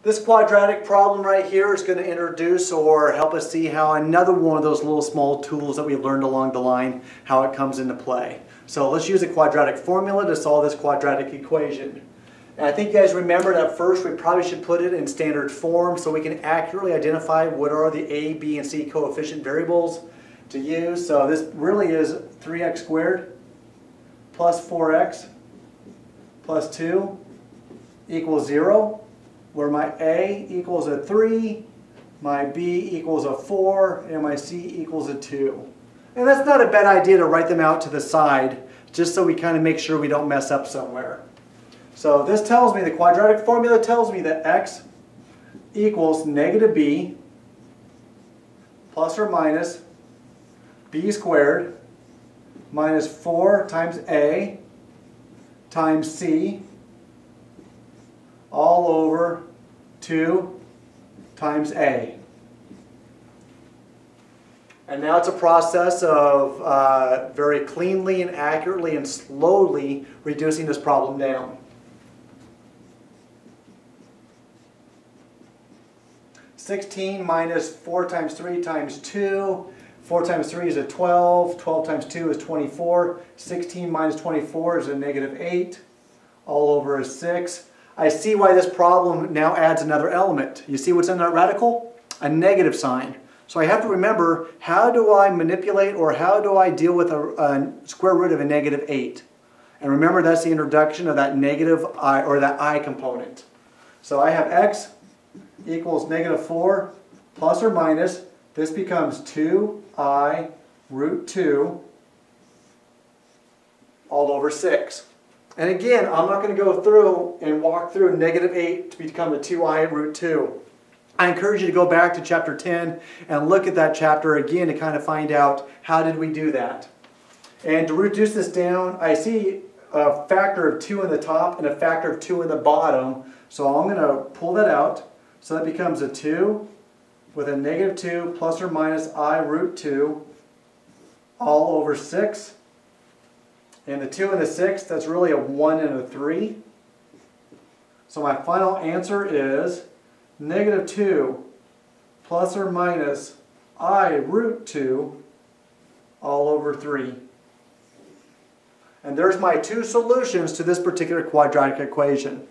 This quadratic problem right here is going to introduce or help us see how another one of those little small tools that we learned along the line, how it comes into play. So let's use a quadratic formula to solve this quadratic equation. And I think you guys remember that first we probably should put it in standard form so we can accurately identify what are the a, b, and c coefficient variables to use. So this really is 3x squared plus 4x plus 2 equals 0. Where my A equals a 3, my B equals a 4, and my C equals a 2. And that's not a bad idea to write them out to the side, just so we kind of make sure we don't mess up somewhere. So this tells me, the quadratic formula tells me that x equals negative b plus or minus b squared minus 4 times a times c all over 2 times a. And now it's a process of very cleanly and accurately and slowly reducing this problem down. (16 minus 4 times 3 times 2). 4 times 3 is a 12. 12 times 2 is 24. 16 minus 24 is a negative 8. All over is 6. I see why this problem now adds another element. You see what's in that radical? A negative sign. So I have to remember, how do I manipulate or how do I deal with a square root of a negative 8? And remember, that's the introduction of that negative I, or that I component. So I have x equals negative 4 plus or minus, this becomes 2I root 2 all over 6. And again, I'm not going to go through and walk through negative 8 to become a 2I root 2. I encourage you to go back to chapter 10 and look at that chapter again to kind of find out how did we do that. And to reduce this down, I see a factor of 2 in the top and a factor of 2 in the bottom. So I'm going to pull that out. So that becomes a 2 with a negative 2 plus or minus I root 2 all over 6. And the 2 and the 6, that's really a 1 and a 3. So my final answer is negative 2 plus or minus I root 2 all over 3. And there's my two solutions to this particular quadratic equation.